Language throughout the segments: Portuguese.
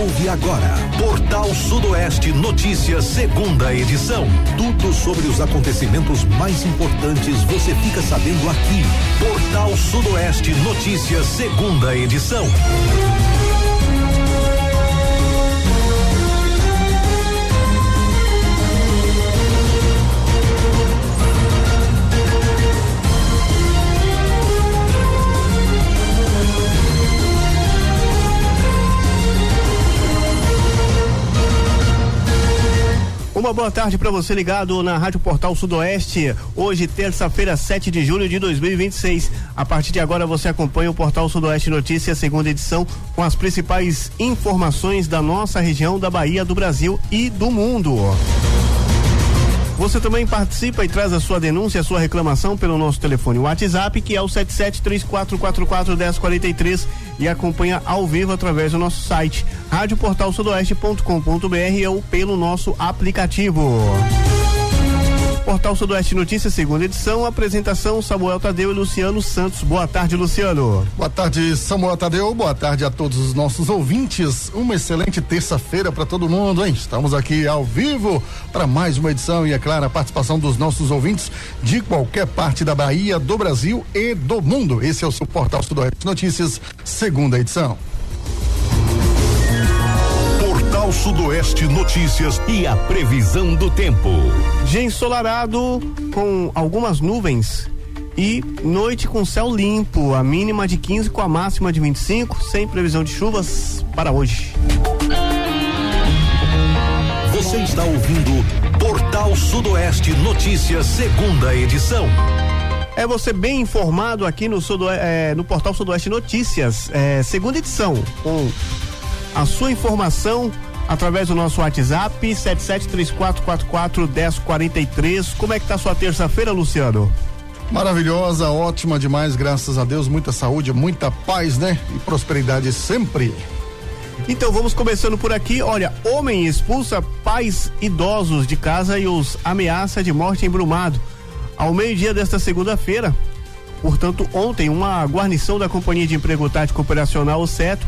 ouve agora Portal Sudoeste Notícias, segunda edição. Tudo sobre os acontecimentos mais importantes você fica sabendo aqui. Portal Sudoeste Notícias, segunda edição. Uma boa tarde para você ligado na Rádio Portal Sudoeste. Hoje, terça-feira, 7 de julho de 2026. A partir de agora você acompanha o Portal Sudoeste Notícias, segunda edição, com as principais informações da nossa região, da Bahia, do Brasil e do mundo. Você também participa e traz a sua denúncia, a sua reclamação pelo nosso telefone WhatsApp, que é o 7734441043, e acompanha ao vivo através do nosso site radioportalsudoeste.com.br ou pelo nosso aplicativo. Portal Sudoeste Notícias, segunda edição, apresentação Samuel Tadeu e Luciano Santos. Boa tarde, Luciano. Boa tarde, Samuel Tadeu. Boa tarde a todos os nossos ouvintes. Uma excelente terça-feira para todo mundo, hein? Estamos aqui ao vivo para mais uma edição e, é claro, a participação dos nossos ouvintes de qualquer parte da Bahia, do Brasil e do mundo. Esse é o seu Portal Sudoeste Notícias, segunda edição. Portal Sudoeste Notícias e a previsão do tempo. Dia ensolarado com algumas nuvens e noite com céu limpo, a mínima de 15 com a máxima de 25, sem previsão de chuvas para hoje. Você está ouvindo Portal Sudoeste Notícias, segunda edição. É você bem informado aqui no Portal Sudoeste Notícias, segunda edição, com a sua informação através do nosso WhatsApp, 7734441043. Como é que tá a sua terça-feira, Luciano? Maravilhosa, ótima demais, graças a Deus, muita saúde, muita paz, né? E prosperidade sempre. Então vamos começando por aqui. Olha, homem expulsa pais idosos de casa e os ameaça de morte em Brumado. Ao meio-dia desta segunda-feira, portanto ontem, uma guarnição da Companhia de Emprego Tático Operacional, o CETO,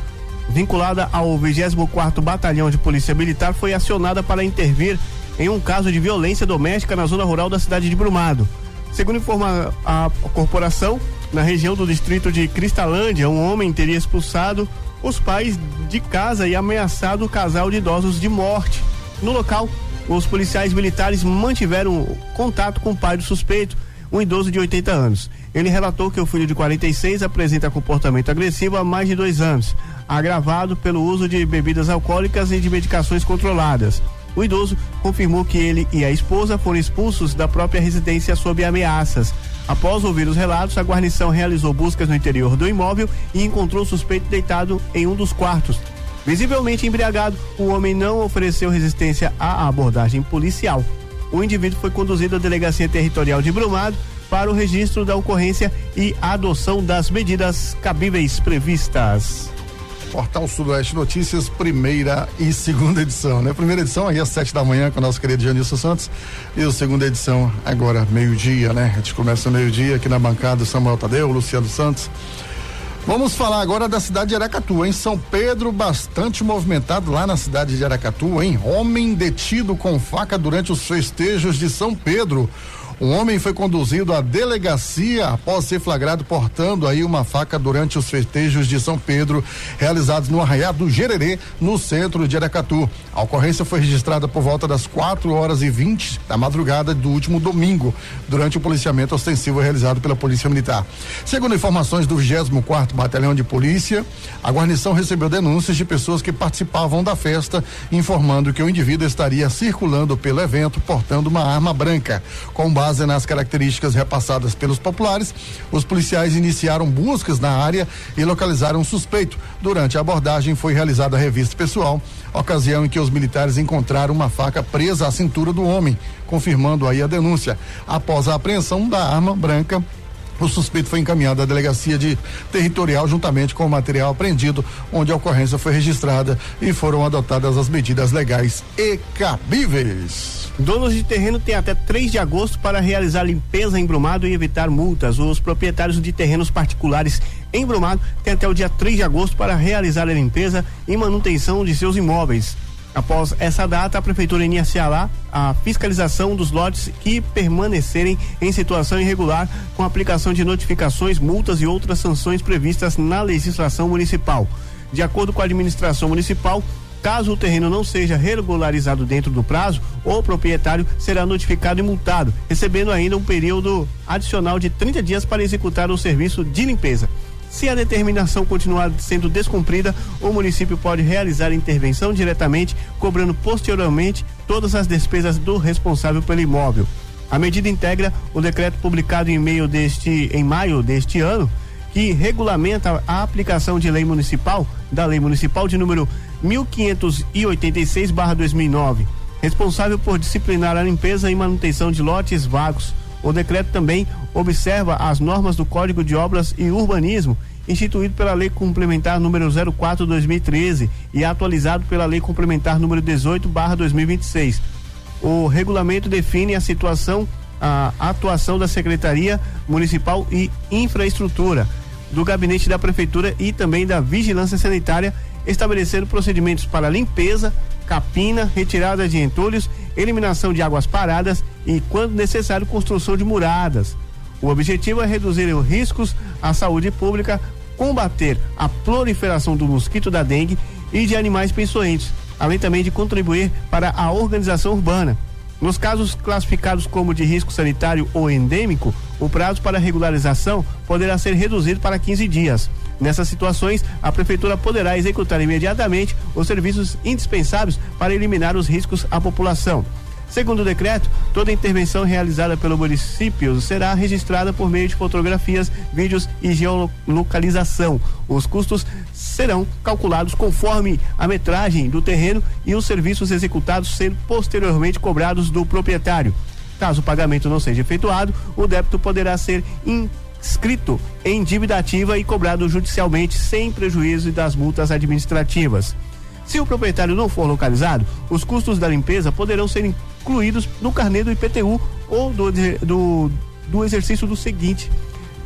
vinculada ao 24º Batalhão de Polícia Militar, foi acionada para intervir em um caso de violência doméstica na zona rural da cidade de Brumado. Segundo informa a corporação, na região do distrito de Cristalândia, um homem teria expulsado os pais de casa e ameaçado o casal de idosos de morte. No local, os policiais militares mantiveram contato com o pai do suspeito, um idoso de 80 anos. Ele relatou que o filho de 46 apresenta comportamento agressivo há mais de 2 anos, agravado pelo uso de bebidas alcoólicas e de medicações controladas. O idoso confirmou que ele e a esposa foram expulsos da própria residência sob ameaças. Após ouvir os relatos, a guarnição realizou buscas no interior do imóvel e encontrou o suspeito deitado em um dos quartos. Visivelmente embriagado, o homem não ofereceu resistência à abordagem policial. O indivíduo foi conduzido à Delegacia Territorial de Brumado para o registro da ocorrência e a adoção das medidas cabíveis previstas. Portal Sudoeste Notícias, primeira e segunda edição, né? Primeira edição aí às 7 da manhã com o nosso querido Janilson Santos, e a segunda edição agora meio-dia, né? A gente começa meio-dia aqui na bancada, Samuel Tadeu, Luciano Santos. Vamos falar agora da cidade de Aracatu, hein? São Pedro, bastante movimentado lá na cidade de Aracatu, hein? Homem detido com faca durante os festejos de São Pedro. Um homem foi conduzido à delegacia após ser flagrado portando aí uma faca durante os festejos de São Pedro, realizados no Arraiá do Gererê, no centro de Aracatu. A ocorrência foi registrada por volta das 4h20 da madrugada do último domingo, durante o policiamento ostensivo realizado pela Polícia Militar. Segundo informações do 24º Batalhão de Polícia, a guarnição recebeu denúncias de pessoas que participavam da festa, informando que o indivíduo estaria circulando pelo evento portando uma arma branca. Com base nas características repassadas pelos populares, os policiais iniciaram buscas na área e localizaram um suspeito. Durante a abordagem foi realizada a revista pessoal, ocasião em que os militares encontraram uma faca presa à cintura do homem, confirmando aí a denúncia. Após a apreensão da arma branca, o suspeito foi encaminhado à delegacia territorial juntamente com o material apreendido, onde a ocorrência foi registrada e foram adotadas as medidas legais e cabíveis. Donos de terreno têm até 3 de agosto para realizar limpeza em Brumado e evitar multas. Os proprietários de terrenos particulares em Brumado tem até o dia 3 de agosto para realizar a limpeza e manutenção de seus imóveis. Após essa data, a prefeitura iniciará a fiscalização dos lotes que permanecerem em situação irregular, com a aplicação de notificações, multas e outras sanções previstas na legislação municipal. De acordo com a administração municipal, caso o terreno não seja regularizado dentro do prazo, o proprietário será notificado e multado, recebendo ainda um período adicional de 30 dias para executar o serviço de limpeza. Se a determinação continuar sendo descumprida, o município pode realizar intervenção diretamente, cobrando posteriormente todas as despesas do responsável pelo imóvel. A medida integra o decreto publicado em maio deste ano, que regulamenta a aplicação de da lei municipal de número 1586/2009, responsável por disciplinar a limpeza e manutenção de lotes vagos. O decreto também observa as normas do Código de Obras e Urbanismo, instituído pela Lei Complementar número 04/2013 e atualizado pela Lei Complementar número 18/2026. O regulamento define a atuação da Secretaria Municipal e Infraestrutura, do Gabinete da Prefeitura e também da Vigilância Sanitária, estabelecendo procedimentos para limpeza, capina, retirada de entulhos, eliminação de águas paradas e, quando necessário, construção de muradas. O objetivo é reduzir os riscos à saúde pública, combater a proliferação do mosquito da dengue e de animais peçonhentos, além também de contribuir para a organização urbana. Nos casos classificados como de risco sanitário ou endêmico, o prazo para regularização poderá ser reduzido para 15 dias. Nessas situações, a prefeitura poderá executar imediatamente os serviços indispensáveis para eliminar os riscos à população. Segundo o decreto, toda intervenção realizada pelo município será registrada por meio de fotografias, vídeos e geolocalização. Os custos serão calculados conforme a metragem do terreno e os serviços executados sendo posteriormente cobrados do proprietário. Caso o pagamento não seja efetuado, o débito poderá ser inscrito em dívida ativa e cobrado judicialmente, sem prejuízo das multas administrativas. Se o proprietário não for localizado, os custos da limpeza poderão ser incluídos no carnê do IPTU ou do exercício do seguinte.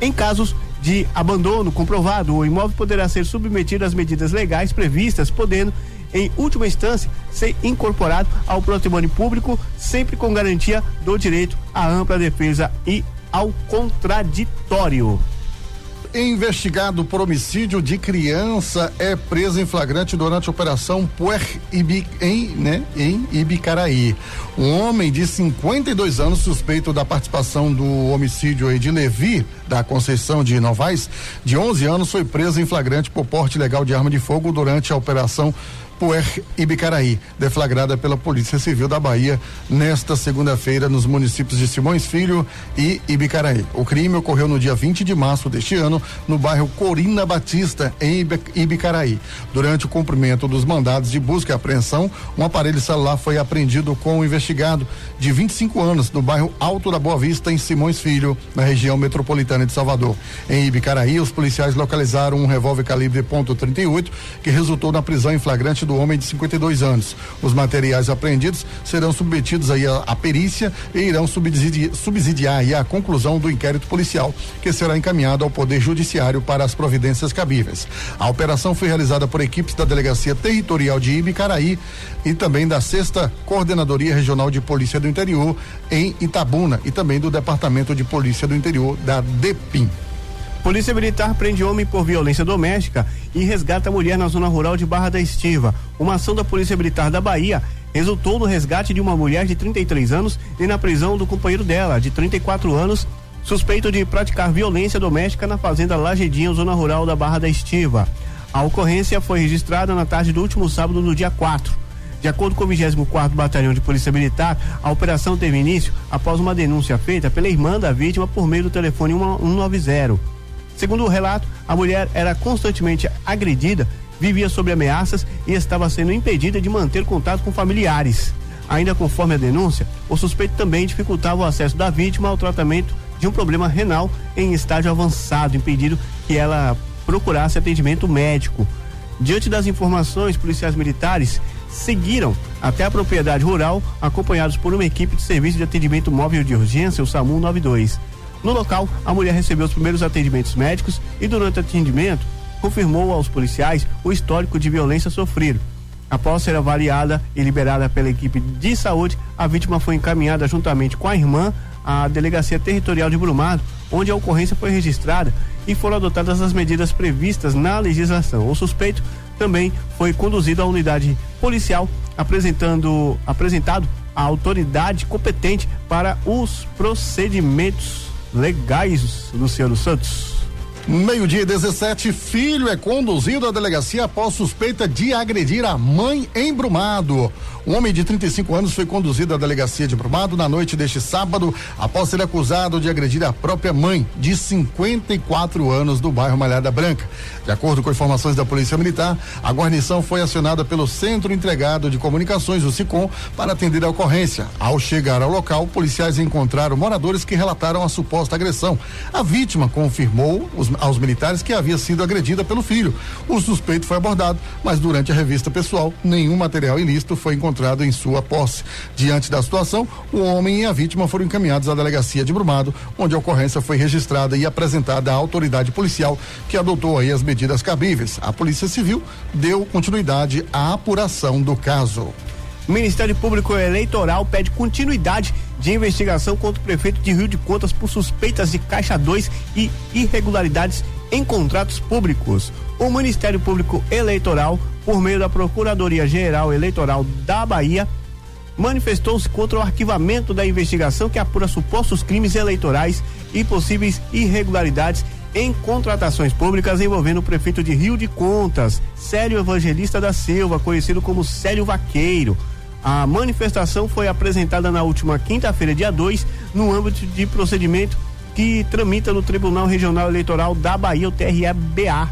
Em casos de abandono comprovado, o imóvel poderá ser submetido às medidas legais previstas, podendo, em última instância, ser incorporado ao patrimônio público, sempre com garantia do direito à ampla defesa e ao contraditório. Investigado por homicídio de criança é preso em flagrante durante a operação Puer em Ibicaraí. Um homem de 52 anos, suspeito da participação do homicídio de Levi da Conceição de Novaes, de 11 anos, foi preso em flagrante por porte ilegal de arma de fogo durante a operação Puer Ibicaraí, deflagrada pela Polícia Civil da Bahia nesta segunda-feira nos municípios de Simões Filho e Ibicaraí. O crime ocorreu no dia 20 de março deste ano, no bairro Corina Batista, em Ibicaraí. Durante o cumprimento dos mandados de busca e apreensão, um aparelho celular foi apreendido com o investigado de 25 anos no bairro Alto da Boa Vista, em Simões Filho, na região metropolitana de Salvador. Em Ibicaraí, os policiais localizaram um revólver calibre .38 que resultou na prisão em flagrante do homem de 52 anos. Os materiais apreendidos serão submetidos aí à perícia e irão subsidiar aí a conclusão do inquérito policial, que será encaminhado ao Poder Judiciário para as providências cabíveis. A operação foi realizada por equipes da Delegacia Territorial de Ibicaraí e também da 6ª Coordenadoria Regional de Polícia do Interior em Itabuna e também do Departamento de Polícia do Interior da DEPIM. Polícia Militar prende homem por violência doméstica e resgata mulher na zona rural de Barra da Estiva. Uma ação da Polícia Militar da Bahia resultou no resgate de uma mulher de 33 anos e na prisão do companheiro dela, de 34 anos, suspeito de praticar violência doméstica na fazenda Lagedinho, zona rural da Barra da Estiva. A ocorrência foi registrada na tarde do último sábado, no dia 4. De acordo com o 24º Batalhão de Polícia Militar, a operação teve início após uma denúncia feita pela irmã da vítima por meio do telefone 190. Segundo o relato, a mulher era constantemente agredida, vivia sob ameaças e estava sendo impedida de manter contato com familiares. Ainda conforme a denúncia, o suspeito também dificultava o acesso da vítima ao tratamento de um problema renal em estágio avançado, impedindo que ela procurasse atendimento médico. Diante das informações, policiais militares seguiram até a propriedade rural, acompanhados por uma equipe de serviço de atendimento móvel de urgência, o SAMU 92. No local, a mulher recebeu os primeiros atendimentos médicos e durante o atendimento confirmou aos policiais o histórico de violência sofrido. Após ser avaliada e liberada pela equipe de saúde, a vítima foi encaminhada juntamente com a irmã à Delegacia Territorial de Brumado, onde a ocorrência foi registrada e foram adotadas as medidas previstas na legislação. O suspeito também foi conduzido à unidade policial, apresentado à autoridade competente para os procedimentos legais. Luciano Santos. 12:17, filho é conduzido à delegacia após suspeita de agredir a mãe em Brumado. Um homem de 35 anos foi conduzido à delegacia de Brumado na noite deste sábado após ser acusado de agredir a própria mãe, de 54 anos, do bairro Malhada Branca. De acordo com informações da Polícia Militar, a guarnição foi acionada pelo Centro Integrado de Comunicações, o SICOM, para atender a ocorrência. Ao chegar ao local, policiais encontraram moradores que relataram a suposta agressão. A vítima confirmou aos militares que havia sido agredida pelo filho. O suspeito foi abordado, mas durante a revista pessoal, nenhum material ilícito foi encontrado em sua posse. Diante da situação, o homem e a vítima foram encaminhados à delegacia de Brumado, onde a ocorrência foi registrada e apresentada à autoridade policial, que adotou aí as medidas cabíveis. A Polícia Civil deu continuidade à apuração do caso. O Ministério Público Eleitoral pede continuidade de investigação contra o prefeito de Rio de Contas por suspeitas de Caixa 2 e irregularidades em contratos públicos. O Ministério Público Eleitoral, por meio da Procuradoria-Geral Eleitoral da Bahia, manifestou-se contra o arquivamento da investigação que apura supostos crimes eleitorais e possíveis irregularidades em contratações públicas envolvendo o prefeito de Rio de Contas, Célio Evangelista da Silva, conhecido como Célio Vaqueiro. A manifestação foi apresentada na última quinta-feira, dia 2, no âmbito de procedimento que tramita no Tribunal Regional Eleitoral da Bahia, o TRE-BA.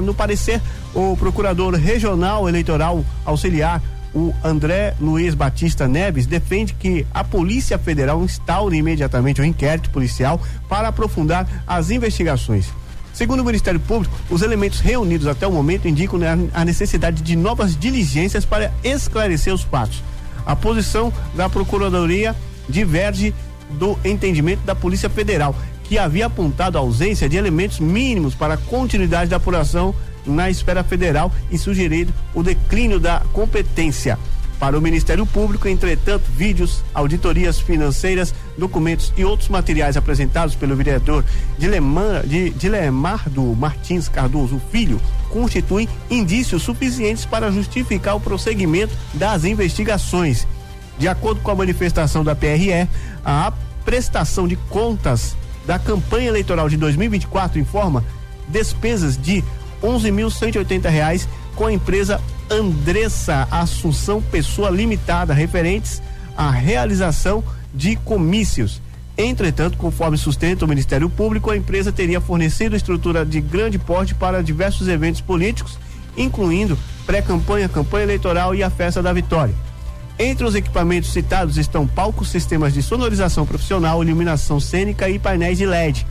No parecer, o Procurador Regional Eleitoral Auxiliar, o André Luiz Batista Neves, defende que a Polícia Federal instaure imediatamente um inquérito policial para aprofundar as investigações. Segundo o Ministério Público, os elementos reunidos até o momento indicam a necessidade de novas diligências para esclarecer os fatos. A posição da Procuradoria diverge do entendimento da Polícia Federal, que havia apontado a ausência de elementos mínimos para a continuidade da apuração na esfera federal e sugerido o declínio da competência. Para o Ministério Público, entretanto, vídeos, auditorias financeiras, documentos e outros materiais apresentados pelo vereador Dilemardo Martins Cardoso Filho constituem indícios suficientes para justificar o prosseguimento das investigações. De acordo com a manifestação da PRE, a prestação de contas da campanha eleitoral de 2024 informa despesas de R$11.180 com a empresa Andressa Assunção Pessoa Limitada, referentes à realização de comícios. Entretanto, conforme sustenta o Ministério Público, a empresa teria fornecido estrutura de grande porte para diversos eventos políticos, incluindo pré-campanha, campanha eleitoral e a festa da vitória. Entre os equipamentos citados estão palcos, sistemas de sonorização profissional, iluminação cênica e painéis de LED.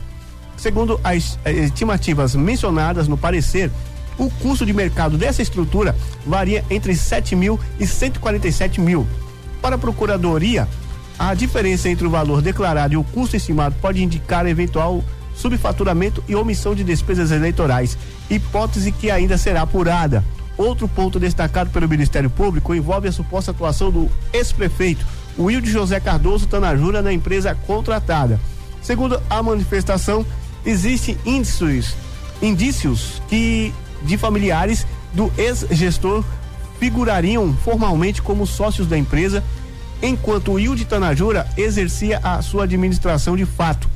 Segundo as estimativas mencionadas no parecer, o custo de mercado dessa estrutura varia entre 7 mil e 147 mil. Para a Procuradoria, a diferença entre o valor declarado e o custo estimado pode indicar eventual subfaturamento e omissão de despesas eleitorais, hipótese que ainda será apurada. Outro ponto destacado pelo Ministério Público envolve a suposta atuação do ex-prefeito Wilde José Cardoso Tanajura na empresa contratada. Segundo a manifestação, existem indícios que de familiares do ex-gestor figurariam formalmente como sócios da empresa, enquanto Wilde Tanajura exercia a sua administração de fato.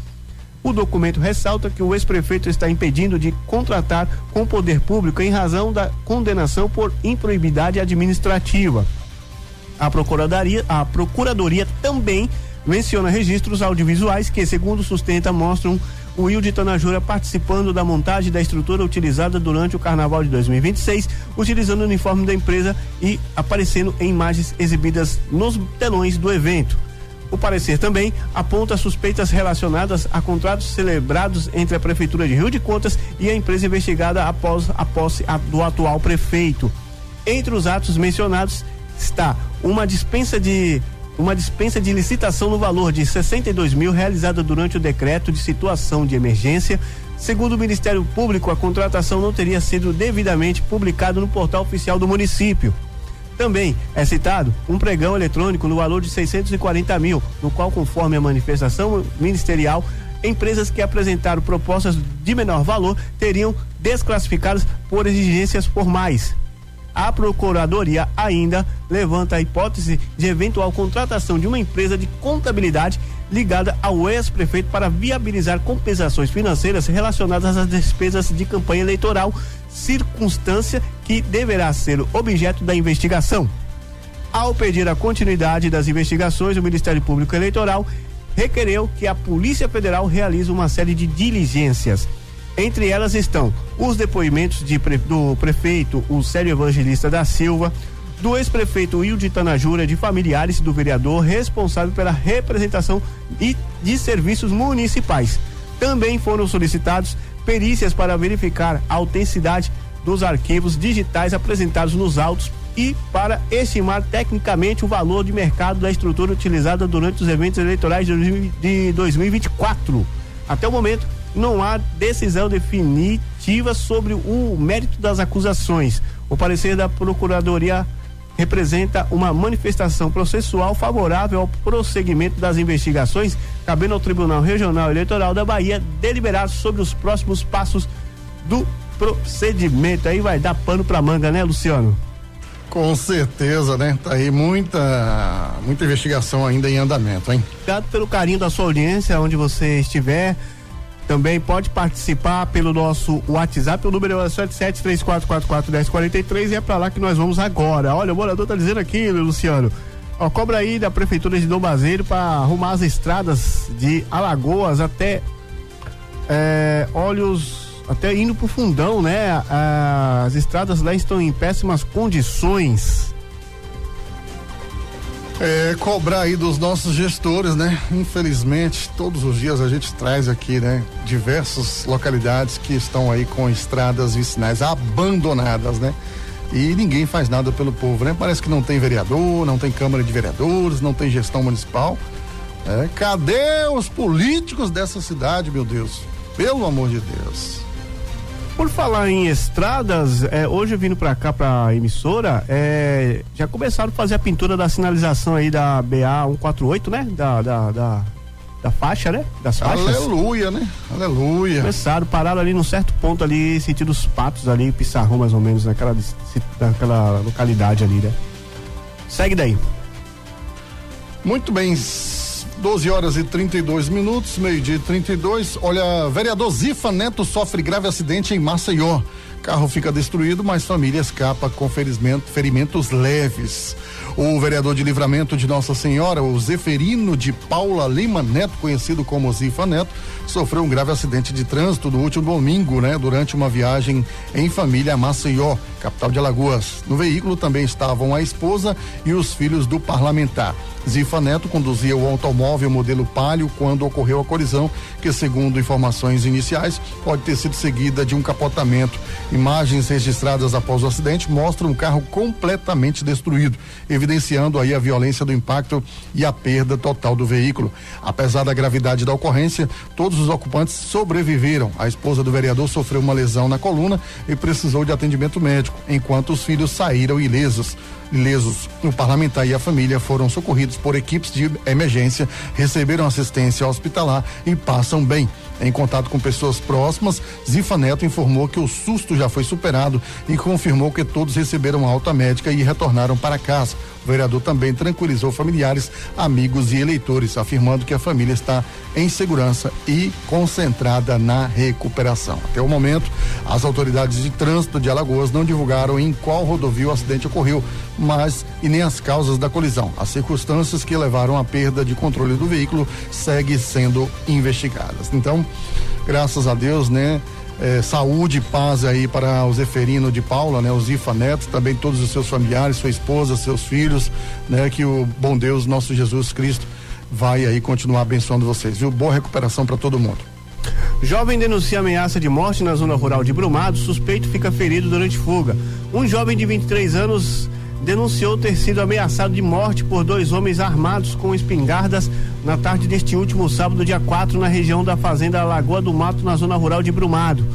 O documento ressalta que o ex-prefeito está impedindo de contratar com o poder público em razão da condenação por improbidade administrativa. A Procuradoria também menciona registros audiovisuais que, segundo sustenta, mostram o Wilde Tanajura participando da montagem da estrutura utilizada durante o Carnaval de 2026, utilizando o uniforme da empresa e aparecendo em imagens exibidas nos telões do evento. O parecer também aponta suspeitas relacionadas a contratos celebrados entre a Prefeitura de Rio de Contas e a empresa investigada após a posse do atual prefeito. Entre os atos mencionados está uma dispensa de uma dispensa de licitação no valor de 62 mil realizada durante o decreto de situação de emergência. Segundo o Ministério Público, a contratação não teria sido devidamente publicada no portal oficial do município. Também é citado um pregão eletrônico no valor de 640 mil, no qual, conforme a manifestação ministerial, empresas que apresentaram propostas de menor valor teriam desclassificadas por exigências formais. A Procuradoria ainda levanta a hipótese de eventual contratação de uma empresa de contabilidade ligada ao ex-prefeito para viabilizar compensações financeiras relacionadas às despesas de campanha eleitoral, circunstância que deverá ser objeto da investigação. Ao pedir a continuidade das investigações, o Ministério Público Eleitoral requereu que a Polícia Federal realize uma série de diligências. Entre elas estão os depoimentos do prefeito, o Célio Evangelista da Silva, do ex-prefeito Wilde Tanajura, de familiares do vereador responsável pela representação e de serviços municipais. Também foram solicitados perícias para verificar a autenticidade dos arquivos digitais apresentados nos autos e para estimar tecnicamente o valor de mercado da estrutura utilizada durante os eventos eleitorais de 2024. Até o momento, não há decisão definitiva sobre o mérito das acusações. O parecer da Procuradoria representa uma manifestação processual favorável ao prosseguimento das investigações, cabendo ao Tribunal Regional Eleitoral da Bahia deliberar sobre os próximos passos do procedimento. Aí vai dar pano pra manga, né, Luciano? Com certeza, né? Tá aí muita investigação ainda em andamento, hein? Obrigado pelo carinho da sua audiência, onde você estiver. Também pode participar pelo nosso WhatsApp, o número é 7734441043 e é pra lá que nós vamos agora. Olha, o morador tá dizendo aqui, Luciano, ó, cobra aí da Prefeitura de Dom Bazeiro para arrumar as estradas de Alagoas até até indo pro Fundão, né? As estradas lá estão em péssimas condições. Cobrar aí dos nossos gestores, né? Infelizmente, todos os dias a gente traz aqui, né? Diversas localidades que estão aí com estradas vicinais abandonadas, né? E ninguém faz nada pelo povo, né? Parece que não tem vereador, não tem Câmara de Vereadores, não tem gestão municipal. Cadê os políticos dessa cidade, meu Deus? Pelo amor de Deus. Por falar em estradas, hoje eu vindo pra cá, pra emissora, já começaram a fazer a pintura da sinalização aí da BA 148, né? Da faixa, né? Das faixas. Aleluia, né? Aleluia. Começaram, pararam ali num certo ponto ali, sentido dos Patos ali, Pissarrão mais ou menos, naquela localidade ali, né? Segue daí. Muito bem. 12 horas e 32 minutos, meio-dia e 32. Olha, vereador Zifa Neto sofre grave acidente em Maceió. Carro fica destruído, mas família escapa com ferimentos leves. O vereador de Livramento de Nossa Senhora, o Zeferino de Paula Lima Neto, conhecido como Zifa Neto, sofreu um grave acidente de trânsito no último domingo, né? Durante uma viagem em família a Maceió, capital de Alagoas. No veículo também estavam a esposa e os filhos do parlamentar. Zifa Neto conduzia o automóvel modelo Palio quando ocorreu a colisão, que, segundo informações iniciais, pode ter sido seguida de um capotamento. Imagens registradas após o acidente mostram o carro completamente destruído, evidenciando aí a violência do impacto e a perda total do veículo. Apesar da gravidade da ocorrência, todos os ocupantes sobreviveram. A esposa do vereador sofreu uma lesão na coluna e precisou de atendimento médico, enquanto os filhos saíram ilesos. O parlamentar e a família foram socorridos por equipes de emergência, receberam assistência hospitalar e passam bem. Em contato com pessoas próximas, Zifa Neto informou que o susto já foi superado e confirmou que todos receberam alta médica e retornaram para casa. O vereador também tranquilizou familiares, amigos e eleitores, afirmando que a família está em segurança e concentrada na recuperação. Até o momento, as autoridades de trânsito de Alagoas não divulgaram em qual rodovia o acidente ocorreu, e nem as causas da colisão. As circunstâncias que levaram à perda de controle do veículo seguem sendo investigadas. Então, graças a Deus, né? Saúde e paz aí para o Zeferino de Paula, né? O Zifa Neto, também todos os seus familiares, sua esposa, seus filhos, né? Que o bom Deus, nosso Jesus Cristo, vai aí continuar abençoando vocês, viu? Boa recuperação para todo mundo. Jovem denuncia ameaça de morte na zona rural de Brumado, suspeito fica ferido durante fuga. Um jovem de 23 anos denunciou ter sido ameaçado de morte por 2 homens armados com espingardas na tarde deste último sábado, dia 4, na região da fazenda Lagoa do Mato, na zona rural de Brumado.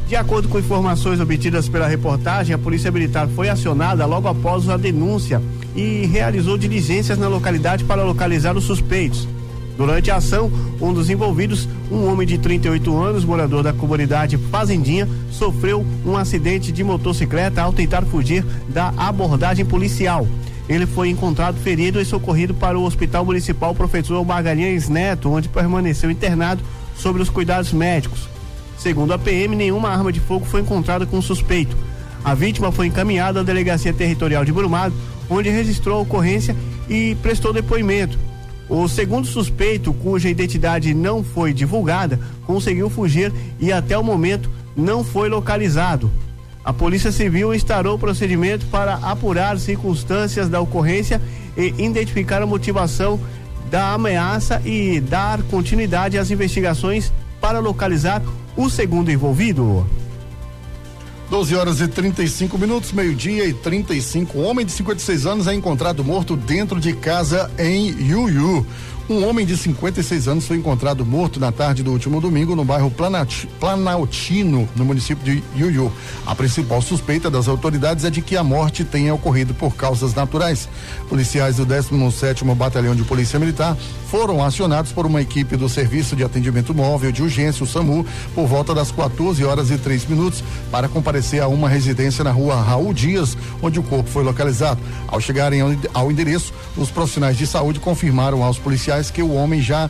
De acordo com informações obtidas pela reportagem, a Polícia Militar foi acionada logo após a denúncia e realizou diligências na localidade para localizar os suspeitos. Durante a ação, um dos envolvidos, um homem de 38 anos, morador da comunidade Fazendinha, sofreu um acidente de motocicleta ao tentar fugir da abordagem policial. Ele foi encontrado ferido e socorrido para o Hospital Municipal Professor Magalhães Neto, onde permaneceu internado sob os cuidados médicos. Segundo a PM, nenhuma arma de fogo foi encontrada com o suspeito. A vítima foi encaminhada à Delegacia Territorial de Brumado, onde registrou a ocorrência e prestou depoimento. O segundo suspeito, cuja identidade não foi divulgada, conseguiu fugir e até o momento não foi localizado. A Polícia Civil instaurou o procedimento para apurar as circunstâncias da ocorrência e identificar a motivação da ameaça e dar continuidade às investigações para localizar o segundo envolvido. 12h35, meio-dia e 35. Um homem de 56 anos é encontrado morto dentro de casa em Iuiú. Um homem de 56 anos foi encontrado morto na tarde do último domingo no bairro Planaltino, no município de Iuiú. A principal suspeita das autoridades é de que a morte tenha ocorrido por causas naturais. Policiais do 17º Batalhão de Polícia Militar foram acionados por uma equipe do Serviço de Atendimento Móvel de Urgência, o SAMU, por volta das 14h03 para comparecer a uma residência na rua Raul Dias, onde o corpo foi localizado. Ao chegarem ao endereço, os profissionais de saúde confirmaram aos policiais que o homem já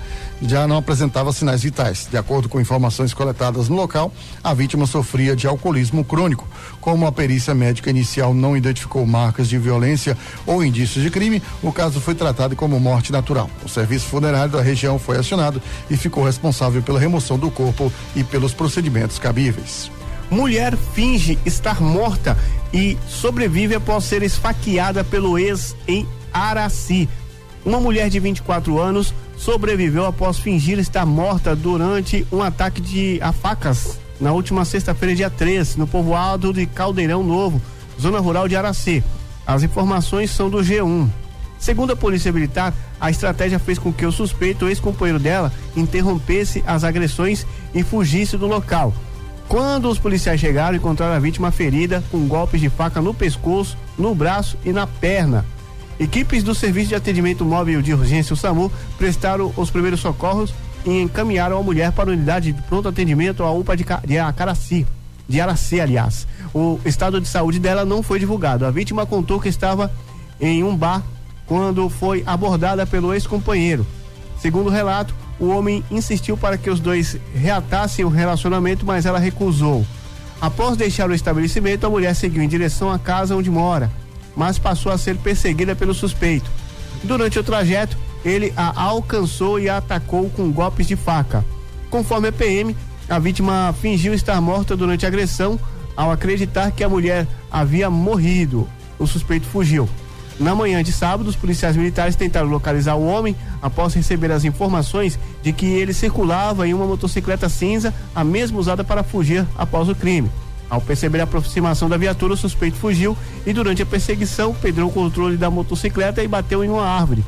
não apresentava sinais vitais. De acordo com informações coletadas no local, a vítima sofria de alcoolismo crônico. Como a perícia médica inicial não identificou marcas de violência ou indícios de crime, o caso foi tratado como morte natural. O serviço funerário da região foi acionado e ficou responsável pela remoção do corpo e pelos procedimentos cabíveis. Mulher finge estar morta e sobrevive após ser esfaqueada pelo ex em Araci. Uma mulher de 24 anos sobreviveu após fingir estar morta durante um ataque a facas na última sexta-feira, dia 3, no povoado de Caldeirão Novo, zona rural de Araci. As informações são do G1. Segundo a Polícia Militar, a estratégia fez com que o suspeito, o ex-companheiro dela, interrompesse as agressões e fugisse do local. Quando os policiais chegaram, encontraram a vítima ferida com golpes de faca no pescoço, no braço e na perna. Equipes do Serviço de Atendimento Móvel de Urgência, o SAMU, prestaram os primeiros socorros e encaminharam a mulher para a unidade de pronto atendimento, a UPA de Araci, aliás. O estado de saúde dela não foi divulgado. A vítima contou que estava em um bar quando foi abordada pelo ex-companheiro. Segundo o relato, o homem insistiu para que os dois reatassem o relacionamento, mas ela recusou. Após deixar o estabelecimento, a mulher seguiu em direção à casa onde mora, mas passou a ser perseguida pelo suspeito. Durante o trajeto, ele a alcançou e a atacou com golpes de faca. Conforme a PM, a vítima fingiu estar morta durante a agressão ao acreditar que a mulher havia morrido. O suspeito fugiu. Na manhã de sábado, os policiais militares tentaram localizar o homem após receber as informações de que ele circulava em uma motocicleta cinza, a mesma usada para fugir após o crime. Ao perceber a aproximação da viatura, o suspeito fugiu e durante a perseguição perdeu o controle da motocicleta e bateu em uma árvore.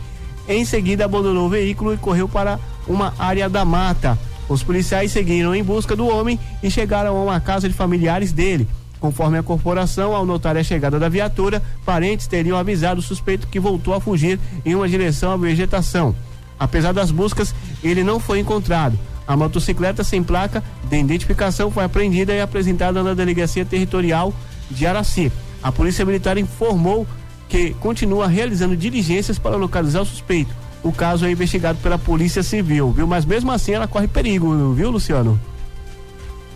Em seguida, abandonou o veículo e correu para uma área da mata. Os policiais seguiram em busca do homem e chegaram a uma casa de familiares dele. Conforme a corporação, ao notar a chegada da viatura, parentes teriam avisado o suspeito que voltou a fugir em uma direção à vegetação. Apesar das buscas, ele não foi encontrado. A motocicleta sem placa de identificação foi apreendida e apresentada na Delegacia Territorial de Araci. A Polícia Militar informou que continua realizando diligências para localizar o suspeito. O caso é investigado pela Polícia Civil, viu? Mas mesmo assim ela corre perigo, viu, Luciano?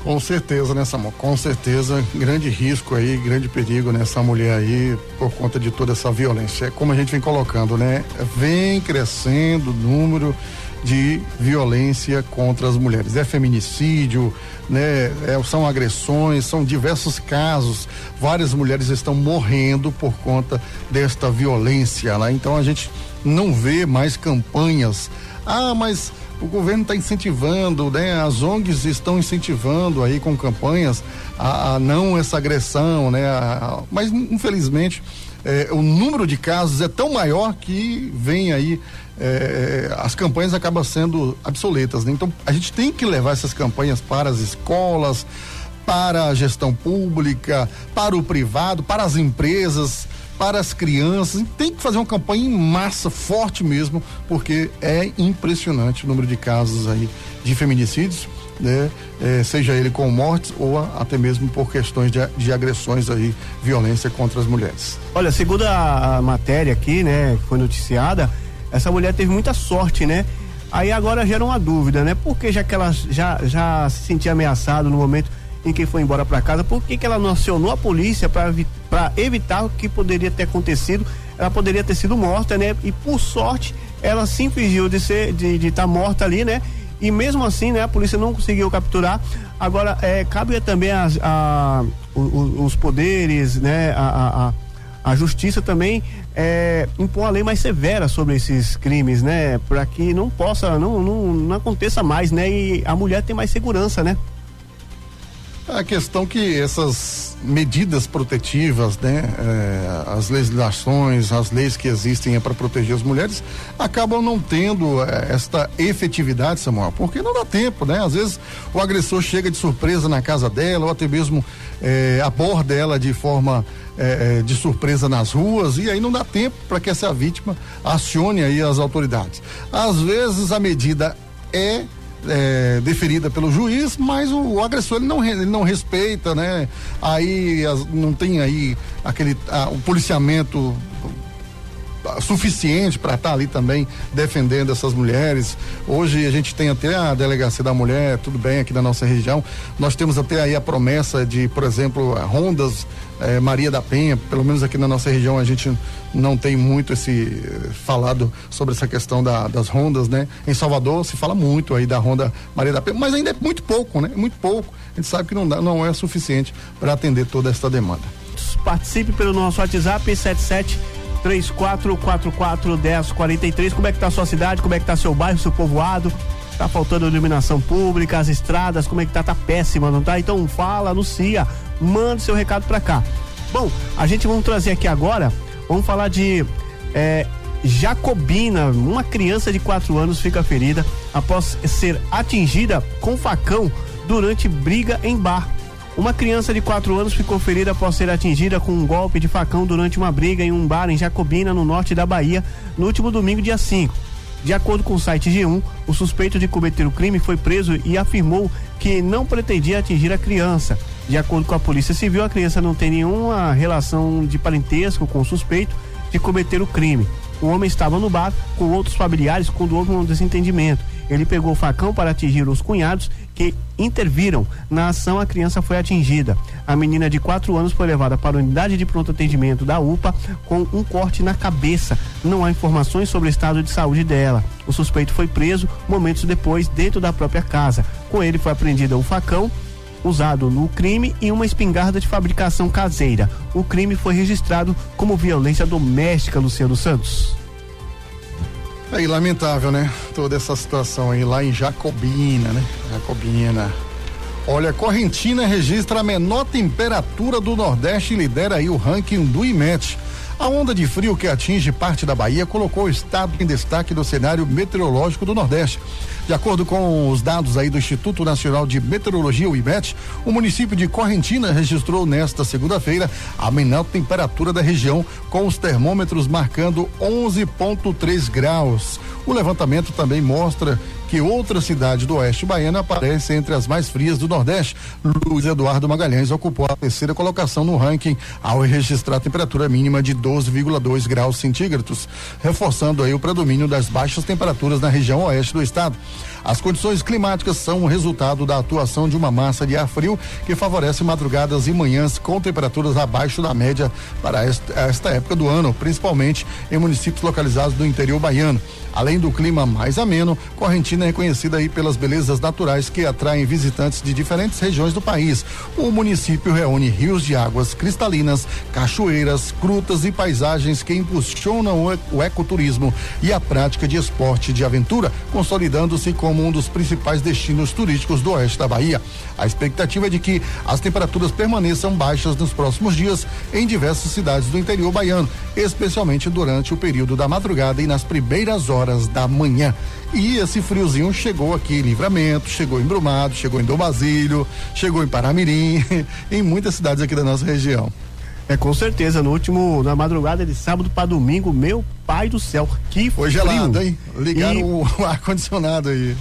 Com certeza, né, Samuel? Com certeza, grande risco aí, grande perigo nessa mulher aí, por conta de toda essa violência. É como a gente vem colocando, né? Vem crescendo o número de violência contra as mulheres. É feminicídio, né? São agressões, são diversos casos. Várias mulheres estão morrendo por conta desta violência, né? Então a gente não vê mais campanhas. Ah, mas O governo está incentivando, né? As ONGs estão incentivando aí com campanhas a não essa agressão, né? Mas infelizmente o número de casos é tão maior que vem aí as campanhas acabam sendo obsoletas, né? Então a gente tem que levar essas campanhas para as escolas, para a gestão pública, para o privado, para as empresas, para as crianças. Tem que fazer uma campanha em massa, forte mesmo, porque é impressionante o número de casos aí de feminicídios, né? Seja ele com mortes ou até mesmo por questões de agressões aí, violência contra as mulheres. Olha, segundo a matéria aqui, né, que foi noticiada, essa mulher teve muita sorte, né? Aí agora gera uma dúvida, né? Porque já que ela já se sentia ameaçada no momento em que foi embora para casa, por que ela não acionou a polícia para evitar o que poderia ter acontecido? Ela poderia ter sido morta, né? E por sorte ela se fingiu de estar morta ali, né? E mesmo assim, né? A polícia não conseguiu capturar. Agora cabe também os poderes, né? A justiça também impor uma lei mais severa sobre esses crimes, né? Para que não aconteça mais, né? E a mulher tem mais segurança, né? A questão que essas medidas protetivas, né, as legislações, as leis que existem para proteger as mulheres, acabam não tendo esta efetividade, Samuel, porque não dá tempo, né? Às vezes o agressor chega de surpresa na casa dela, ou até mesmo aborda ela de forma de surpresa nas ruas, e aí não dá tempo para que essa vítima acione aí as autoridades. Às vezes a medida deferida pelo juiz, mas o agressor ele não respeita, né? Aí não tem aí o policiamento suficiente para estar ali também defendendo essas mulheres. Hoje a gente tem até a delegacia da mulher, tudo bem, aqui na nossa região. Nós temos até aí a promessa de, por exemplo, rondas Maria da Penha, pelo menos aqui na nossa região a gente não tem muito falado sobre essa questão das rondas, né? Em Salvador se fala muito aí da ronda Maria da Penha, mas ainda é muito pouco, né? Muito pouco. A gente sabe que não é suficiente para atender toda essa demanda. Participe pelo nosso WhatsApp 7734441043. Como é que tá a sua cidade? Como é que tá seu bairro, seu povoado? Tá faltando iluminação pública, as estradas, como é que tá péssima, não tá? Então fala, anuncia, manda seu recado pra cá. Bom, a gente vamos trazer aqui agora, vamos falar de Jacobina. Uma criança de 4 anos fica ferida após ser atingida com facão durante briga em bar. Uma criança de 4 anos ficou ferida após ser atingida com um golpe de facão durante uma briga em um bar em Jacobina, no norte da Bahia, no último domingo, dia 5. De acordo com o site G1, o suspeito de cometer o crime foi preso e afirmou que não pretendia atingir a criança. De acordo com a Polícia Civil, a criança não tem nenhuma relação de parentesco com o suspeito de cometer o crime. O homem estava no bar com outros familiares quando houve um desentendimento. Ele pegou o facão para atingir os cunhados que interviram. Na ação, a criança foi atingida. A menina de 4 anos foi levada para a unidade de pronto atendimento da UPA com um corte na cabeça. Não há informações sobre o estado de saúde dela. O suspeito foi preso momentos depois dentro da própria casa. Com ele foi apreendida o facão usado no crime e uma espingarda de fabricação caseira. O crime foi registrado como violência doméstica, Luciano Santos. Aí, lamentável, né? Toda essa situação aí lá em Jacobina, né? Jacobina. Olha, Correntina registra a menor temperatura do Nordeste e lidera aí o ranking do IMET. A onda de frio que atinge parte da Bahia colocou o estado em destaque do cenário meteorológico do Nordeste. De acordo com os dados aí do Instituto Nacional de Meteorologia, o IMET, o município de Correntina registrou nesta segunda-feira a menor temperatura da região, com os termômetros marcando 11,3 graus. O levantamento também mostra que outra cidade do oeste baiano aparece entre as mais frias do Nordeste. Luiz Eduardo Magalhães ocupou a 3ª colocação no ranking ao registrar a temperatura mínima de 12,2 graus centígrados, reforçando aí o predomínio das baixas temperaturas na região oeste do estado. As condições climáticas são o resultado da atuação de uma massa de ar frio que favorece madrugadas e manhãs com temperaturas abaixo da média para esta época do ano, principalmente em municípios localizados do interior baiano. Além do clima mais ameno, Correntina é reconhecida aí pelas belezas naturais que atraem visitantes de diferentes regiões do país. O município reúne rios de águas cristalinas, cachoeiras, grutas e paisagens que impulsionam o ecoturismo e a prática de esporte de aventura, consolidando-se como um dos principais destinos turísticos do oeste da Bahia. A expectativa é de que as temperaturas permaneçam baixas nos próximos dias em diversas cidades do interior baiano, especialmente durante o período da madrugada e nas primeiras horas da manhã. E esse friozinho chegou aqui em Livramento, chegou em Brumado, chegou em Dom Basílio, chegou em Paramirim, em muitas cidades aqui da nossa região. Com certeza, na madrugada de sábado para domingo, meu pai do céu, que foi gelado, hein? Ligaram o ar-condicionado aí.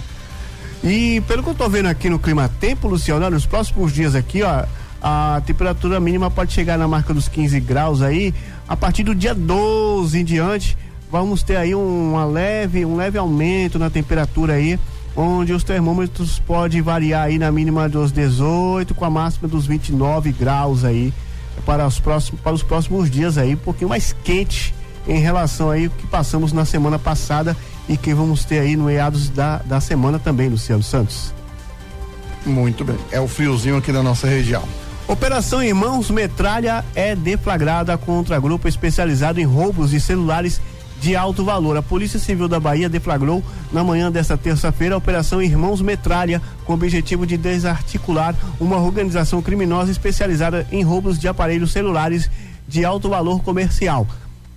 E pelo que eu tô vendo aqui no Clima Tempo, Luciano, nos próximos dias aqui, ó, a temperatura mínima pode chegar na marca dos 15 graus aí, a partir do dia 12 em diante, vamos ter aí um leve aumento na temperatura aí, onde os termômetros podem variar aí na mínima dos 18, com a máxima dos 29 graus aí, para os próximos dias aí, um pouquinho mais quente em relação aí ao que passamos na semana passada e que vamos ter aí no meados da semana também, Luciano Santos. Muito bem, é o friozinho aqui da nossa região. Operação Irmãos Metralha é deflagrada contra grupo especializado em roubos de celulares de alto valor. A Polícia Civil da Bahia deflagrou na manhã desta terça-feira a Operação Irmãos Metralha, com o objetivo de desarticular uma organização criminosa especializada em roubos de aparelhos celulares de alto valor comercial.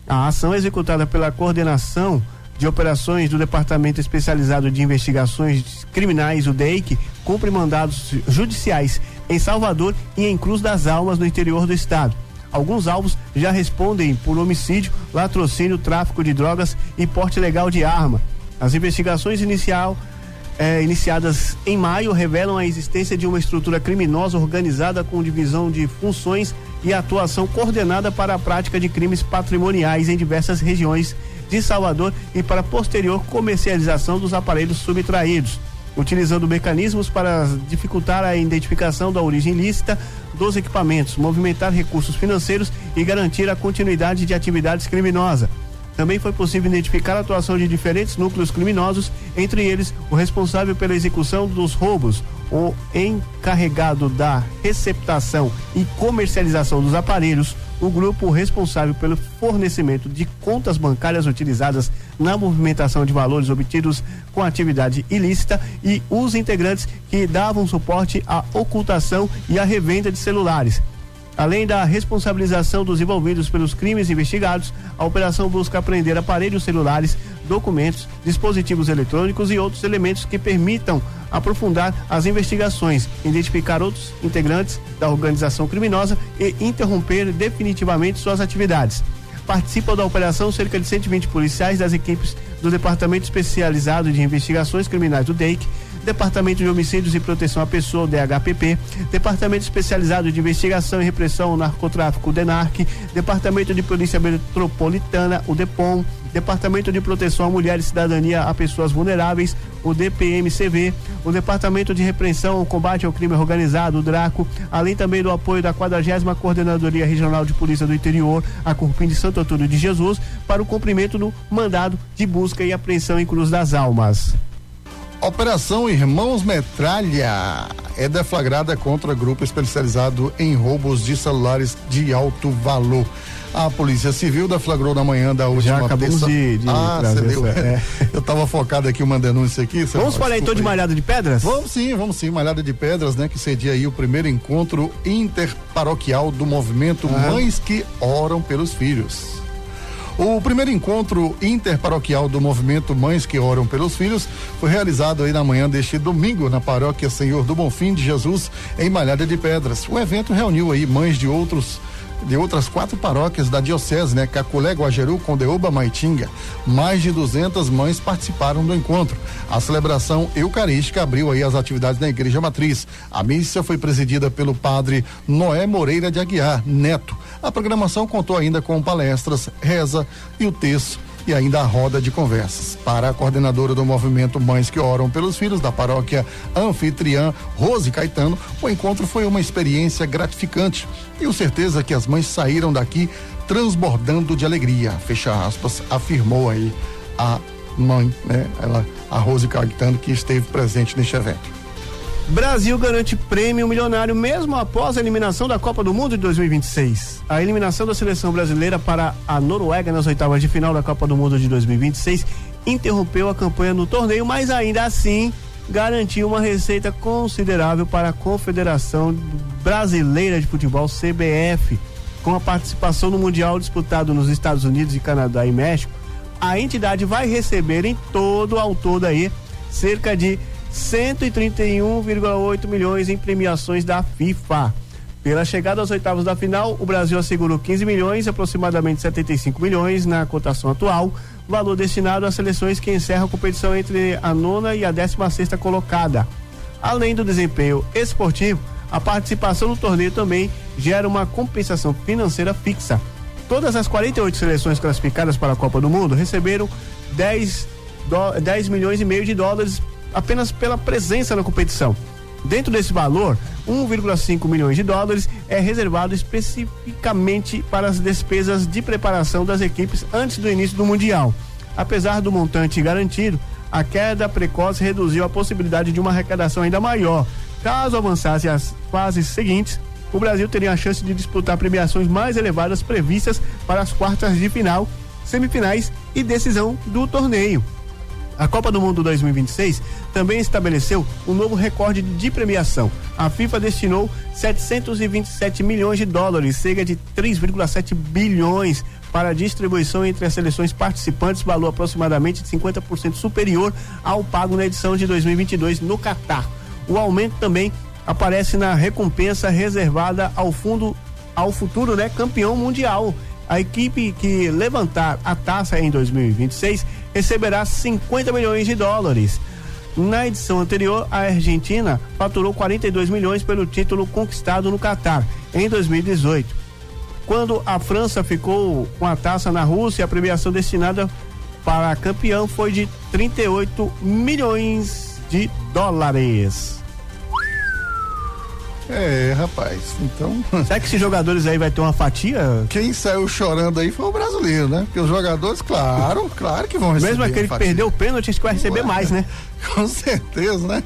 A ação executada pela Coordenação de Operações do Departamento Especializado de Investigações Criminais, o DEIC, cumpre mandados judiciais em Salvador e em Cruz das Almas, no interior do estado. Alguns alvos já respondem por homicídio, latrocínio, tráfico de drogas e porte ilegal de arma. As investigações iniciadas em maio revelam a existência de uma estrutura criminosa organizada com divisão de funções e atuação coordenada para a prática de crimes patrimoniais em diversas regiões de Salvador e para posterior comercialização dos aparelhos subtraídos, utilizando mecanismos para dificultar a identificação da origem ilícita dos equipamentos, movimentar recursos financeiros e garantir a continuidade de atividades criminosas. Também foi possível identificar a atuação de diferentes núcleos criminosos, entre eles o responsável pela execução dos roubos, o encarregado da receptação e comercialização dos aparelhos, o grupo responsável pelo fornecimento de contas bancárias utilizadas na movimentação de valores obtidos com atividade ilícita e os integrantes que davam suporte à ocultação e à revenda de celulares. Além da responsabilização dos envolvidos pelos crimes investigados, a operação busca apreender aparelhos celulares, documentos, dispositivos eletrônicos e outros elementos que permitam aprofundar as investigações, identificar outros integrantes da organização criminosa e interromper definitivamente suas atividades. Participam da operação cerca de 120 policiais das equipes do Departamento Especializado de Investigações Criminais do DEIC, Departamento de Homicídios e Proteção à Pessoa, o DHPP, Departamento Especializado de Investigação e Repressão ao Narcotráfico, o DENARC, Departamento de Polícia Metropolitana, o DEPOM, Departamento de Proteção à Mulher e Cidadania a Pessoas Vulneráveis, o DPMCV, o Departamento de Repressão ao Combate ao Crime Organizado, o DRACO, além também do apoio da 40ª Coordenadoria Regional de Polícia do Interior, a Corpim de Santo Antônio de Jesus, para o cumprimento do mandado de busca e apreensão em Cruz das Almas. Operação Irmãos Metralha é deflagrada contra grupo especializado em roubos de celulares de alto valor. A Polícia Civil deflagrou na manhã da última Já acabamos de trazer Eu estava focado aqui uma denúncia aqui. Vamos falar então de Malhada de Pedras? Vamos sim, Malhada de Pedras, né? Que cedia aí o primeiro encontro interparoquial do movimento Mães que Oram pelos Filhos. O primeiro encontro interparoquial do movimento Mães que Oram pelos Filhos foi realizado aí na manhã deste domingo na paróquia Senhor do Bonfim de Jesus, em Malhada de Pedras. O evento reuniu aí mães de outras 4 paróquias da diocese, né? Caculé, Guajeru, Condeúba, Maitinga. Mais de 200 mães participaram do encontro. A celebração eucarística abriu aí as atividades na Igreja Matriz. A missa foi presidida pelo padre Noé Moreira de Aguiar Neto. A programação contou ainda com palestras, reza e o texto e ainda a roda de conversas. Para a coordenadora do movimento Mães que Oram pelos Filhos da paróquia anfitriã Rose Caetano, o encontro foi uma experiência gratificante. Tenho certeza que as mães saíram daqui transbordando de alegria, fecha aspas, afirmou aí a mãe, né? A Rose Caetano, que esteve presente neste evento. Brasil garante prêmio milionário mesmo após a eliminação da Copa do Mundo de 2026. A eliminação da seleção brasileira para a Noruega nas oitavas de final da Copa do Mundo de 2026 interrompeu a campanha no torneio, mas ainda assim garantiu uma receita considerável para a Confederação Brasileira de Futebol, CBF. Com a participação no Mundial disputado nos Estados Unidos e Canadá e México, a entidade vai receber em todo ao todo aí cerca de 131,8 milhões em premiações da FIFA. Pela chegada aos oitavos da final, o Brasil assegurou 15 milhões, aproximadamente 75 milhões na cotação atual, valor destinado às seleções que encerram a competição entre a 9ª e a 16ª colocada. Além do desempenho esportivo, a participação no torneio também gera uma compensação financeira fixa. Todas as 48 seleções classificadas para a Copa do Mundo receberam 10 milhões e meio de dólares apenas pela presença na competição. Dentro desse valor, 1,5 milhões de dólares é reservado especificamente para as despesas de preparação das equipes antes do início do Mundial. Apesar do montante garantido, a queda precoce reduziu a possibilidade de uma arrecadação ainda maior. Caso avançasse as fases seguintes, o Brasil teria a chance de disputar premiações mais elevadas previstas para as quartas de final, semifinais e decisão do torneio. A Copa do Mundo 2026 também estabeleceu um novo recorde de premiação. A FIFA destinou 727 milhões de dólares, cerca de 3,7 bilhões, para a distribuição entre as seleções participantes, valor aproximadamente de 50% superior ao pago na edição de 2022 no Catar. O aumento também aparece na recompensa reservada ao futuro, né, campeão mundial. A equipe que levantar a taça em 2026 receberá 50 milhões de dólares. Na edição anterior, a Argentina faturou 42 milhões pelo título conquistado no Catar em 2018. Quando a França ficou com a taça na Rússia, a premiação destinada para a campeã foi de 38 milhões de dólares. Rapaz, então... Será que esses jogadores aí vai ter uma fatia? Quem saiu chorando aí foi o brasileiro, né? Porque os jogadores, claro que vão receber. Mesmo aquele que perdeu o pênalti, acho que vai receber mais, né? Com certeza, né?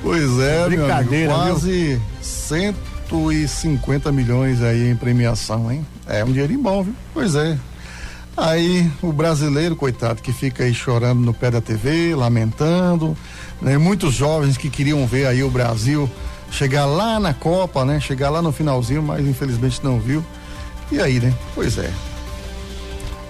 Pois é, brincadeira, meu amigo, quase 150 milhões aí em premiação, hein? É um dinheirinho bom, viu? Pois é. Aí o brasileiro, coitado, que fica aí chorando no pé da TV, lamentando, né? Muitos jovens que queriam ver aí o Brasil chegar lá na Copa, né? Chegar lá no finalzinho, mas infelizmente não viu. E aí, né? Pois é.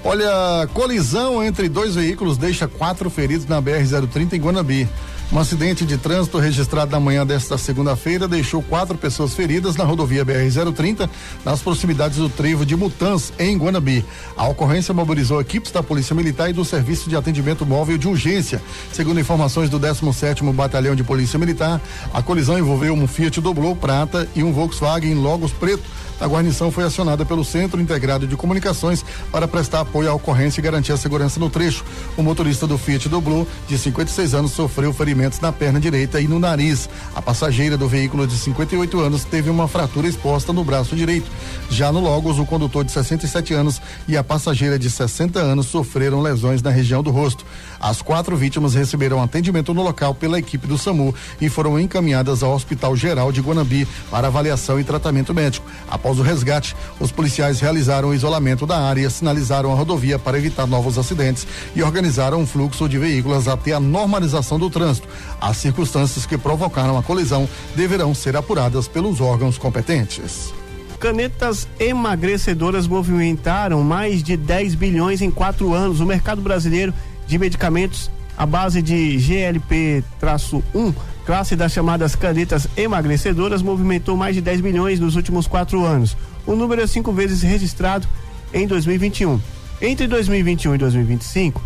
Olha, colisão entre dois veículos deixa 4 feridos na BR-030 em Guanabi. Um acidente de trânsito registrado na manhã desta segunda-feira deixou 4 pessoas feridas na rodovia BR-030, nas proximidades do trevo de Mutãs, em Guanabi. A ocorrência mobilizou equipes da Polícia Militar e do Serviço de Atendimento Móvel de Urgência. Segundo informações do 17º Batalhão de Polícia Militar, a colisão envolveu um Fiat Doblô prata e um Volkswagen Logos preto. A guarnição foi acionada pelo Centro Integrado de Comunicações para prestar apoio à ocorrência e garantir a segurança no trecho. O motorista do Fiat Doblô, de 56 anos, sofreu ferimentos na perna direita e no nariz. A passageira do veículo, de 58 anos, teve uma fratura exposta no braço direito. Já no Logos, o condutor, de 67 anos, e a passageira, de 60 anos, sofreram lesões na região do rosto. As 4 vítimas receberam atendimento no local pela equipe do SAMU e foram encaminhadas ao Hospital Geral de Guanabi para avaliação e tratamento médico. Após o resgate, os policiais realizaram o isolamento da área, sinalizaram a rodovia para evitar novos acidentes e organizaram um fluxo de veículos até a normalização do trânsito. As circunstâncias que provocaram a colisão deverão ser apuradas pelos órgãos competentes. Canetas emagrecedoras movimentaram mais de 10 bilhões em 4 anos. O mercado brasileiro de medicamentos à base de GLP-1, classe das chamadas canetas emagrecedoras, movimentou mais de 10 bilhões nos últimos 4 anos. O número é 5 vezes registrado em 2021. Entre 2021 e 2025,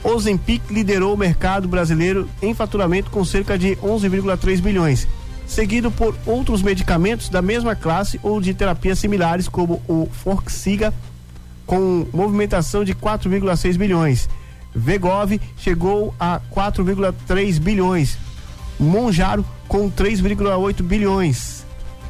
Ozempic liderou o mercado brasileiro em faturamento com cerca de 11,3 bilhões, seguido por outros medicamentos da mesma classe ou de terapias similares, como o Forxiga, com movimentação de 4,6 bilhões. Wegovy chegou a 4,3 bilhões. Monjaro com 3,8 bilhões.